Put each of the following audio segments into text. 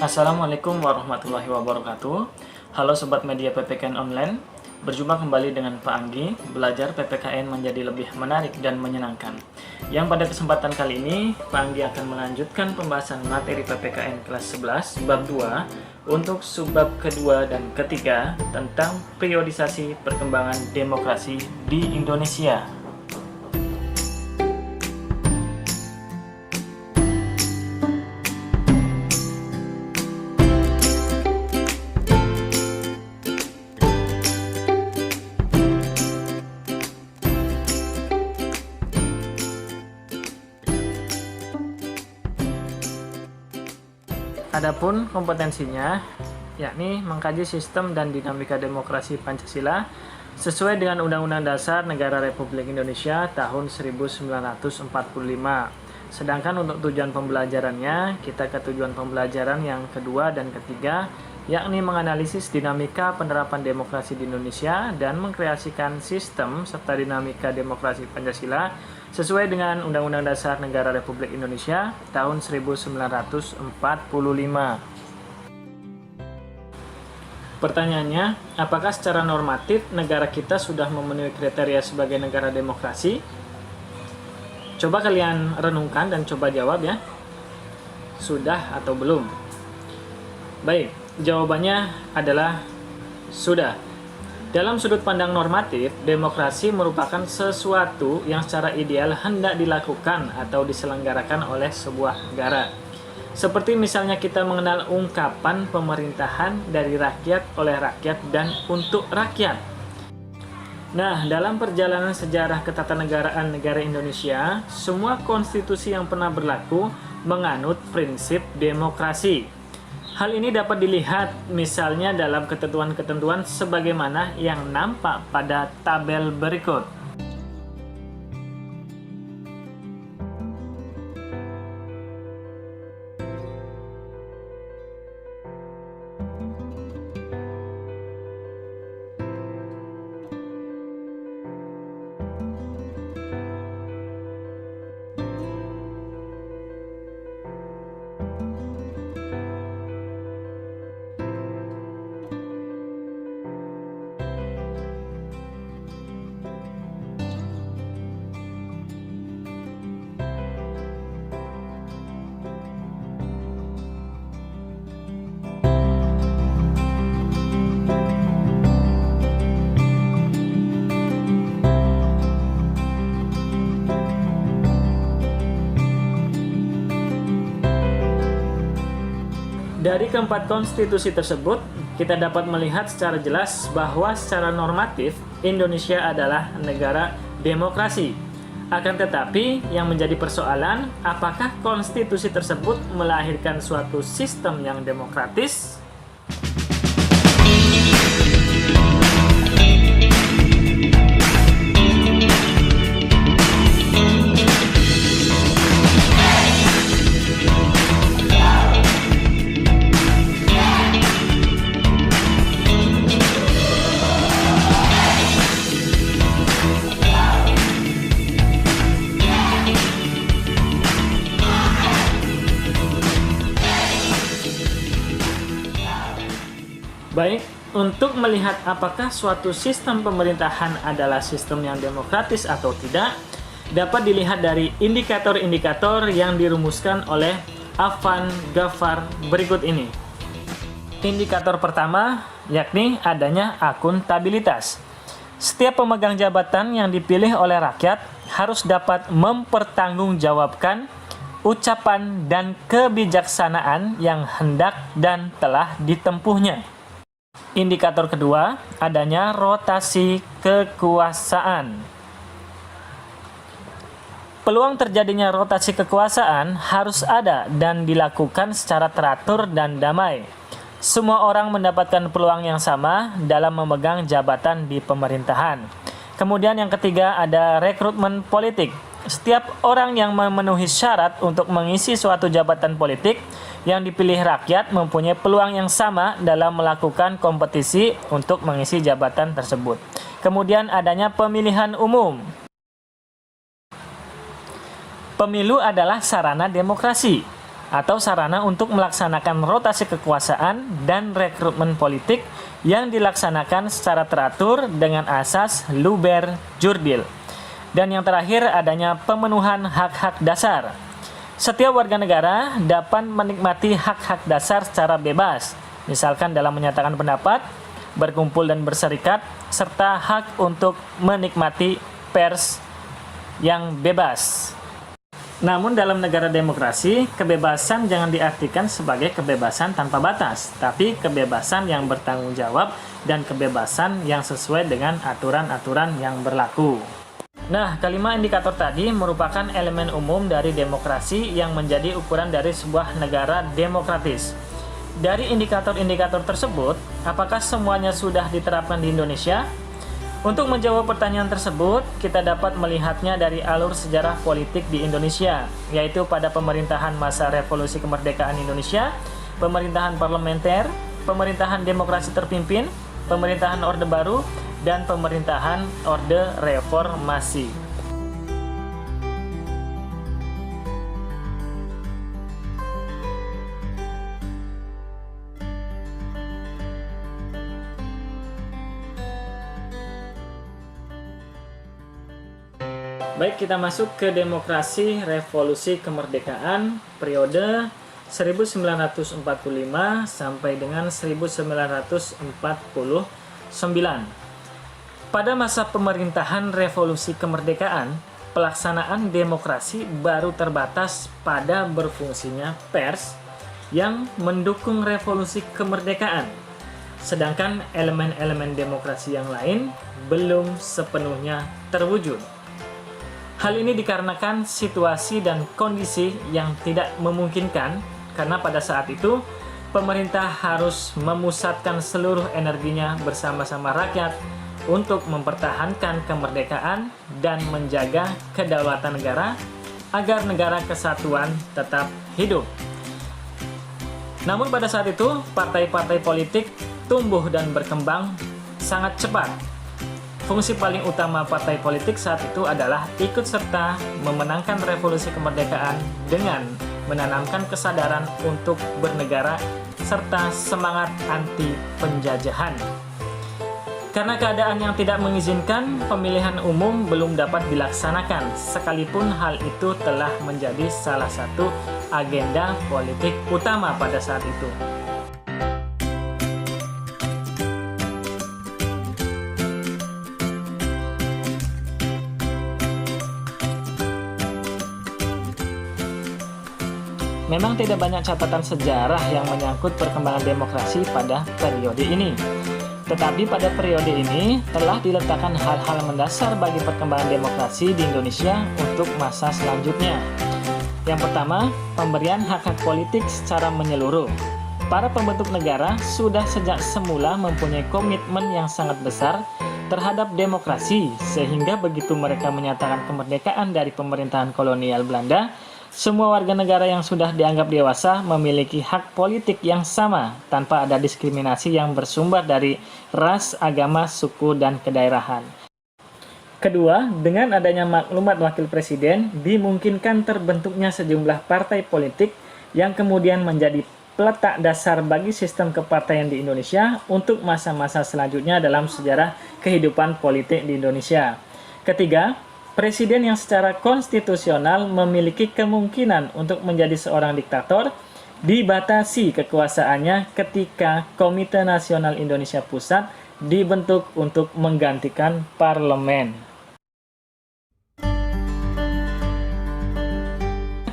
Assalamualaikum warahmatullahi wabarakatuh. Halo Sobat Media PPKN Online. Berjumpa kembali dengan Pak Anggi. Belajar PPKN menjadi lebih menarik dan menyenangkan. Yang pada kesempatan kali ini, Pak Anggi akan melanjutkan pembahasan materi PPKN kelas 11 bab 2 untuk subbab kedua dan ketiga tentang periodisasi perkembangan demokrasi di Indonesia. Adapun kompetensinya, yakni mengkaji sistem dan dinamika demokrasi Pancasila sesuai dengan Undang-Undang Dasar Negara Republik Indonesia tahun 1945. Sedangkan untuk tujuan pembelajarannya, kita ke tujuan pembelajaran yang kedua dan ketiga, yakni menganalisis dinamika penerapan demokrasi di Indonesia dan mengkreasikan sistem serta dinamika demokrasi Pancasila sesuai dengan Undang-Undang Dasar Negara Republik Indonesia tahun 1945. Pertanyaannya, apakah secara normatif negara kita sudah memenuhi kriteria sebagai negara demokrasi? Coba kalian renungkan dan coba jawab ya. Sudah atau belum? Baik, jawabannya adalah sudah. Dalam sudut pandang normatif, demokrasi merupakan sesuatu yang secara ideal hendak dilakukan atau diselenggarakan oleh sebuah negara. Seperti misalnya kita mengenal ungkapan pemerintahan dari rakyat, oleh rakyat, dan untuk rakyat. Nah, dalam perjalanan sejarah ketatanegaraan negara Indonesia, semua konstitusi yang pernah berlaku menganut prinsip demokrasi. Hal ini dapat dilihat misalnya dalam ketentuan-ketentuan sebagaimana yang nampak pada tabel berikut. Dari keempat konstitusi tersebut, kita dapat melihat secara jelas bahwa secara normatif Indonesia adalah negara demokrasi. Akan tetapi, yang menjadi persoalan, apakah konstitusi tersebut melahirkan suatu sistem yang demokratis? Baik, untuk melihat apakah suatu sistem pemerintahan adalah sistem yang demokratis atau tidak, dapat dilihat dari indikator-indikator yang dirumuskan oleh Afan Ghaffar berikut ini. Indikator pertama, yakni adanya akuntabilitas. Setiap pemegang jabatan yang dipilih oleh rakyat harus dapat mempertanggungjawabkan ucapan dan kebijaksanaan yang hendak dan telah ditempuhnya. Indikator kedua, adanya rotasi kekuasaan. Peluang terjadinya rotasi kekuasaan harus ada dan dilakukan secara teratur dan damai. Semua orang mendapatkan peluang yang sama dalam memegang jabatan di pemerintahan. Kemudian yang ketiga, ada rekrutmen politik. Setiap orang yang memenuhi syarat untuk mengisi suatu jabatan politik yang dipilih rakyat mempunyai peluang yang sama dalam melakukan kompetisi untuk mengisi jabatan tersebut. Kemudian adanya pemilihan umum. Pemilu adalah sarana demokrasi. atau sarana untuk melaksanakan rotasi kekuasaan dan rekrutmen politik yang dilaksanakan secara teratur dengan asas luber jurdil. Dan yang terakhir, adanya pemenuhan hak-hak dasar. Setiap warga negara dapat menikmati hak-hak dasar secara bebas, misalkan dalam menyatakan pendapat, berkumpul dan berserikat, serta hak untuk menikmati pers yang bebas. Namun dalam negara demokrasi, kebebasan jangan diartikan sebagai kebebasan tanpa batas, tapi kebebasan yang bertanggung jawab dan kebebasan yang sesuai dengan aturan-aturan yang berlaku. Nah, kelima indikator tadi merupakan elemen umum dari demokrasi yang menjadi ukuran dari sebuah negara demokratis. Dari indikator-indikator tersebut, apakah semuanya sudah diterapkan di Indonesia? Untuk menjawab pertanyaan tersebut, kita dapat melihatnya dari alur sejarah politik di Indonesia, yaitu pada pemerintahan masa revolusi kemerdekaan Indonesia, pemerintahan parlementer, pemerintahan demokrasi terpimpin, pemerintahan Orde Baru, dan pemerintahan Orde Reformasi. Baik, kita masuk ke demokrasi revolusi kemerdekaan periode 1945 sampai dengan 1949. Pada masa pemerintahan revolusi kemerdekaan, pelaksanaan demokrasi baru terbatas pada berfungsinya pers yang mendukung revolusi kemerdekaan, sedangkan elemen-elemen demokrasi yang lain belum sepenuhnya terwujud. Hal ini dikarenakan situasi dan kondisi yang tidak memungkinkan, karena pada saat itu pemerintah harus memusatkan seluruh energinya bersama-sama rakyat untuk mempertahankan kemerdekaan dan menjaga kedaulatan negara agar negara kesatuan tetap hidup. Namun pada saat itu partai-partai politik tumbuh dan berkembang sangat cepat. Fungsi paling utama partai politik saat itu adalah ikut serta memenangkan revolusi kemerdekaan dengan menanamkan kesadaran untuk bernegara serta semangat anti penjajahan. Karena keadaan yang tidak mengizinkan, pemilihan umum belum dapat dilaksanakan, sekalipun hal itu telah menjadi salah satu agenda politik utama pada saat itu. Memang tidak banyak catatan sejarah yang menyangkut perkembangan demokrasi pada periode ini. Tetapi pada periode ini telah diletakkan hal-hal mendasar bagi perkembangan demokrasi di Indonesia untuk masa selanjutnya. Yang pertama, pemberian hak-hak politik secara menyeluruh. Para pembentuk negara sudah sejak semula mempunyai komitmen yang sangat besar terhadap demokrasi, sehingga begitu mereka menyatakan kemerdekaan dari pemerintahan kolonial Belanda, semua warga negara yang sudah dianggap dewasa memiliki hak politik yang sama tanpa ada diskriminasi yang bersumber dari ras, agama, suku, dan kedaerahan. Kedua, dengan adanya maklumat wakil presiden, dimungkinkan terbentuknya sejumlah partai politik yang kemudian menjadi peletak dasar bagi sistem kepartaian di Indonesia untuk masa-masa selanjutnya dalam sejarah kehidupan politik di Indonesia. Ketiga, presiden yang secara konstitusional memiliki kemungkinan untuk menjadi seorang diktator dibatasi kekuasaannya ketika Komite Nasional Indonesia Pusat dibentuk untuk menggantikan parlemen.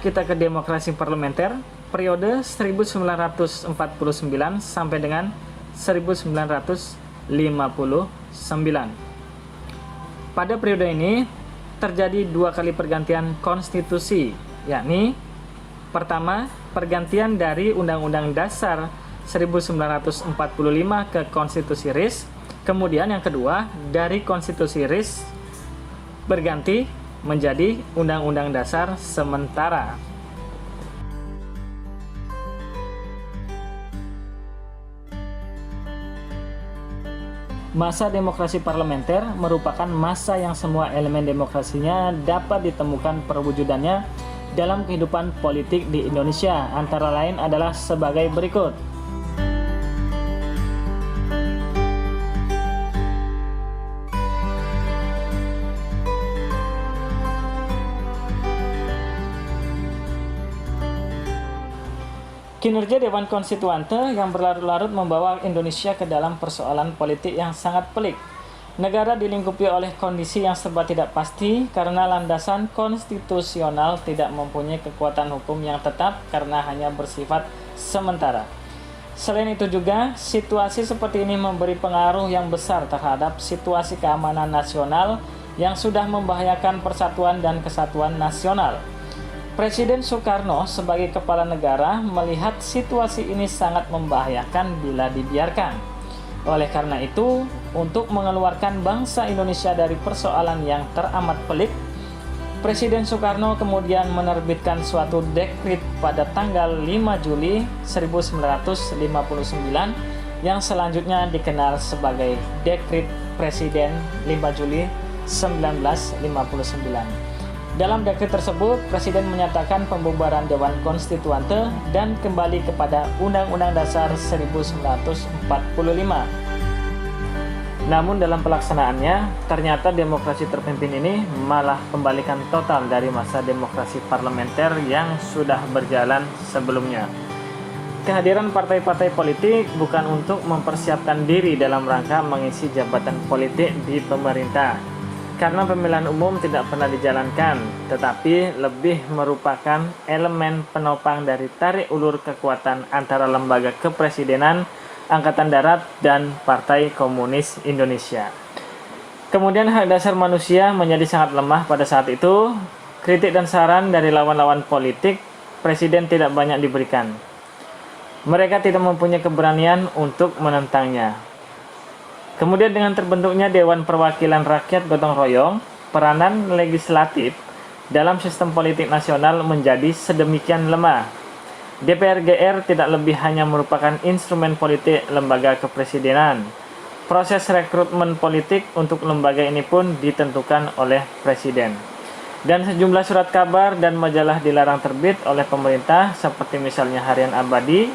Kita ke demokrasi parlementer periode 1949 sampai dengan 1959. Pada periode ini terjadi dua kali pergantian konstitusi, yakni pertama, pergantian dari Undang-Undang Dasar 1945 ke Konstitusi RIS, kemudian yang kedua, dari Konstitusi RIS berganti menjadi Undang-Undang Dasar sementara. Masa demokrasi parlementer merupakan masa yang semua elemen demokrasinya dapat ditemukan perwujudannya dalam kehidupan politik di Indonesia, antara lain adalah sebagai berikut. Kinerja Dewan Konstituante yang berlarut-larut membawa Indonesia ke dalam persoalan politik yang sangat pelik. Negara dilingkupi oleh kondisi yang serba tidak pasti karena landasan konstitusional tidak mempunyai kekuatan hukum yang tetap karena hanya bersifat sementara. Selain itu juga, situasi seperti ini memberi pengaruh yang besar terhadap situasi keamanan nasional yang sudah membahayakan persatuan dan kesatuan nasional. Presiden Soekarno sebagai kepala negara melihat situasi ini sangat membahayakan bila dibiarkan. Oleh karena itu, untuk mengeluarkan bangsa Indonesia dari persoalan yang teramat pelik, Presiden Soekarno kemudian menerbitkan suatu dekret pada tanggal 5 Juli 1959 yang selanjutnya dikenal sebagai Dekret Presiden 5 Juli 1959. Dalam dekret tersebut, Presiden menyatakan pembubaran Dewan Konstituante dan kembali kepada Undang-Undang Dasar 1945. Namun dalam pelaksanaannya, ternyata demokrasi terpimpin ini malah kembalikan total dari masa demokrasi parlementer yang sudah berjalan sebelumnya. Kehadiran partai-partai politik bukan untuk mempersiapkan diri dalam rangka mengisi jabatan politik di pemerintah. Karena pemilihan umum tidak pernah dijalankan, tetapi lebih merupakan elemen penopang dari tarik ulur kekuatan antara lembaga kepresidenan, Angkatan Darat, dan Partai Komunis Indonesia. Kemudian hak dasar manusia menjadi sangat lemah pada saat itu. Kritik dan saran dari lawan-lawan politik, Presiden tidak banyak diberikan. Mereka tidak mempunyai keberanian untuk menentangnya. Kemudian dengan terbentuknya Dewan Perwakilan Rakyat Gotong Royong, peranan legislatif dalam sistem politik nasional menjadi sedemikian lemah. DPR-GR tidak lebih hanya merupakan instrumen politik lembaga kepresidenan. Proses rekrutmen politik untuk lembaga ini pun ditentukan oleh Presiden. Dan sejumlah surat kabar dan majalah dilarang terbit oleh pemerintah seperti misalnya Harian Abadi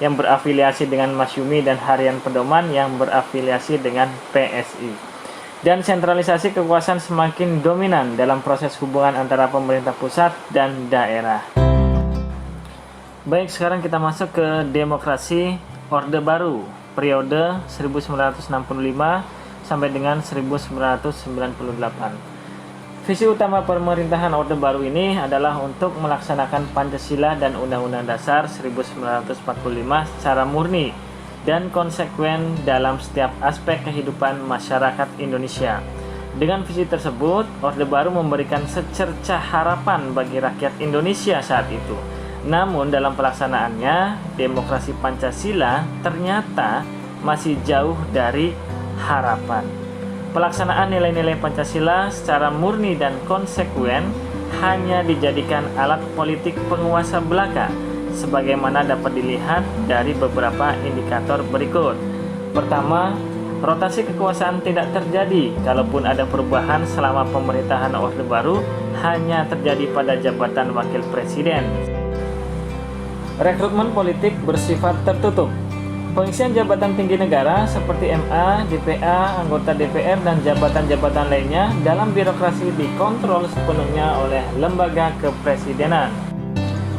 yang berafiliasi dengan Masyumi dan Harian Pedoman yang berafiliasi dengan PSI. Dan sentralisasi kekuasaan semakin dominan dalam proses hubungan antara pemerintah pusat dan daerah. Baik, sekarang kita masuk ke demokrasi Orde Baru periode 1965 sampai dengan 1998. Visi utama pemerintahan Orde Baru ini adalah untuk melaksanakan Pancasila dan Undang-Undang Dasar 1945 secara murni dan konsekuen dalam setiap aspek kehidupan masyarakat Indonesia. Dengan visi tersebut, Orde Baru memberikan secercah harapan bagi rakyat Indonesia saat itu. Namun dalam pelaksanaannya, demokrasi Pancasila ternyata masih jauh dari harapan. Pelaksanaan nilai-nilai Pancasila secara murni dan konsekuen hanya dijadikan alat politik penguasa belaka, sebagaimana dapat dilihat dari beberapa indikator berikut. Pertama, rotasi kekuasaan tidak terjadi, kalaupun ada perubahan selama pemerintahan Orde Baru hanya terjadi pada jabatan Wakil Presiden. Rekrutmen politik bersifat tertutup. Pengisian jabatan tinggi negara seperti MA, DPA, anggota DPR, dan jabatan-jabatan lainnya dalam birokrasi dikontrol sepenuhnya oleh lembaga kepresidenan.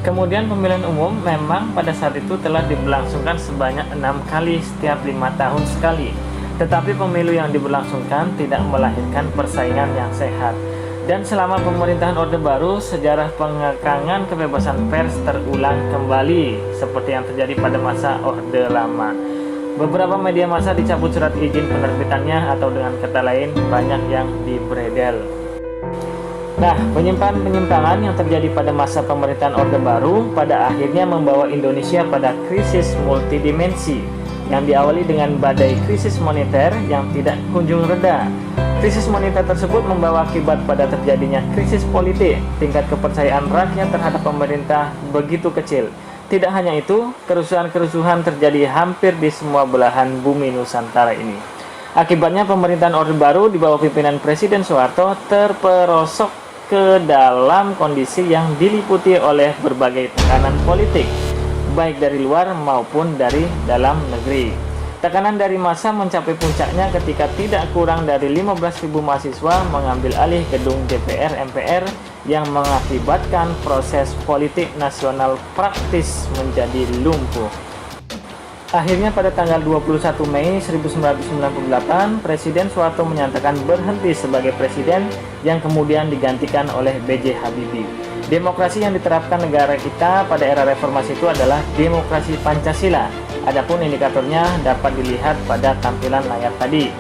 Kemudian pemilihan umum memang pada saat itu telah diberlangsungkan sebanyak 6 kali setiap 5 tahun sekali. Tetapi pemilu yang diberlangsungkan tidak melahirkan persaingan yang sehat. Dan selama pemerintahan Orde Baru, sejarah pengekangan kebebasan pers terulang kembali seperti yang terjadi pada masa Orde Lama. Beberapa media massa dicabut surat izin penerbitannya atau dengan kata lain banyak yang dibredel. Nah, penyimpangan-penyimpangan yang terjadi pada masa pemerintahan Orde Baru pada akhirnya membawa Indonesia pada krisis multidimensi yang diawali dengan badai krisis moneter yang tidak kunjung reda. Krisis moneter tersebut membawa akibat pada terjadinya krisis politik. Tingkat kepercayaan rakyat terhadap pemerintah begitu kecil. Tidak hanya itu, kerusuhan-kerusuhan terjadi hampir di semua belahan bumi Nusantara ini. Akibatnya pemerintahan Orde Baru di bawah pimpinan Presiden Soeharto terperosok ke dalam kondisi yang diliputi oleh berbagai tekanan politik, baik dari luar maupun dari dalam negeri. Tekanan dari massa mencapai puncaknya ketika tidak kurang dari 15.000 mahasiswa mengambil alih gedung DPR MPR yang mengakibatkan proses politik nasional praktis menjadi lumpuh. Akhirnya pada tanggal 21 Mei 1998, Presiden Soeharto menyatakan berhenti sebagai presiden yang kemudian digantikan oleh B.J. Habibie. Demokrasi yang diterapkan negara kita pada era reformasi itu adalah demokrasi Pancasila. Adapun indikatornya dapat dilihat pada tampilan layar tadi.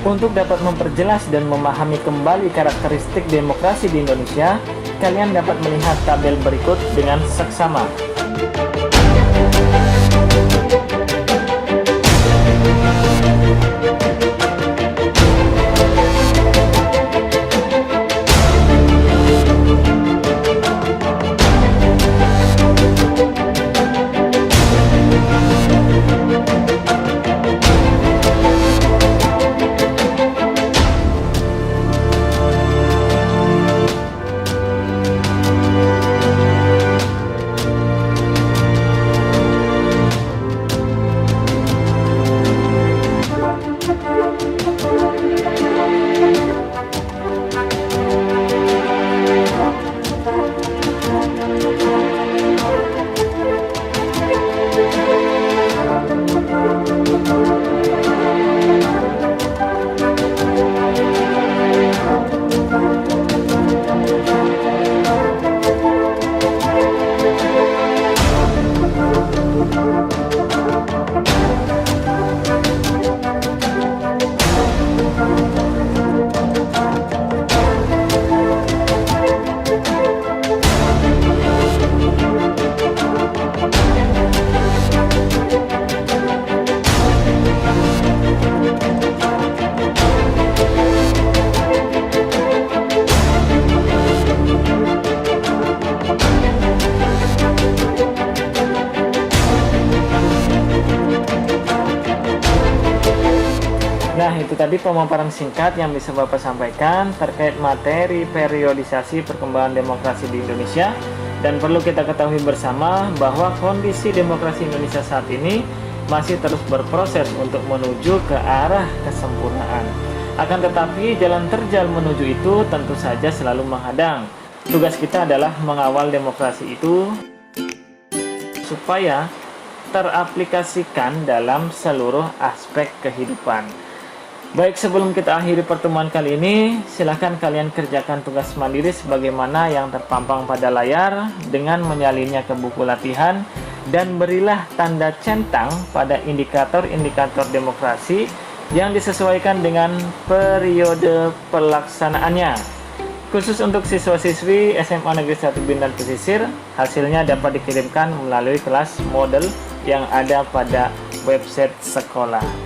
Untuk dapat memperjelas dan memahami kembali karakteristik demokrasi di Indonesia, kalian dapat melihat tabel berikut dengan seksama. Nah, itu tadi pemaparan singkat yang bisa Bapak sampaikan terkait materi periodisasi perkembangan demokrasi di Indonesia. Dan perlu kita ketahui bersama bahwa kondisi demokrasi Indonesia saat ini masih terus berproses untuk menuju ke arah kesempurnaan. Akan tetapi jalan terjal menuju itu tentu saja selalu menghadang. Tugas kita adalah mengawal demokrasi itu supaya teraplikasikan dalam seluruh aspek kehidupan. Baik, sebelum kita akhiri pertemuan kali ini, silahkan kalian kerjakan tugas mandiri sebagaimana yang terpampang pada layar dengan menyalinnya ke buku latihan, dan berilah tanda centang pada indikator-indikator demokrasi yang disesuaikan dengan periode pelaksanaannya. Khusus untuk siswa-siswi SMA Negeri 1 Bintan Pesisir, hasilnya dapat dikirimkan melalui kelas model yang ada pada website sekolah.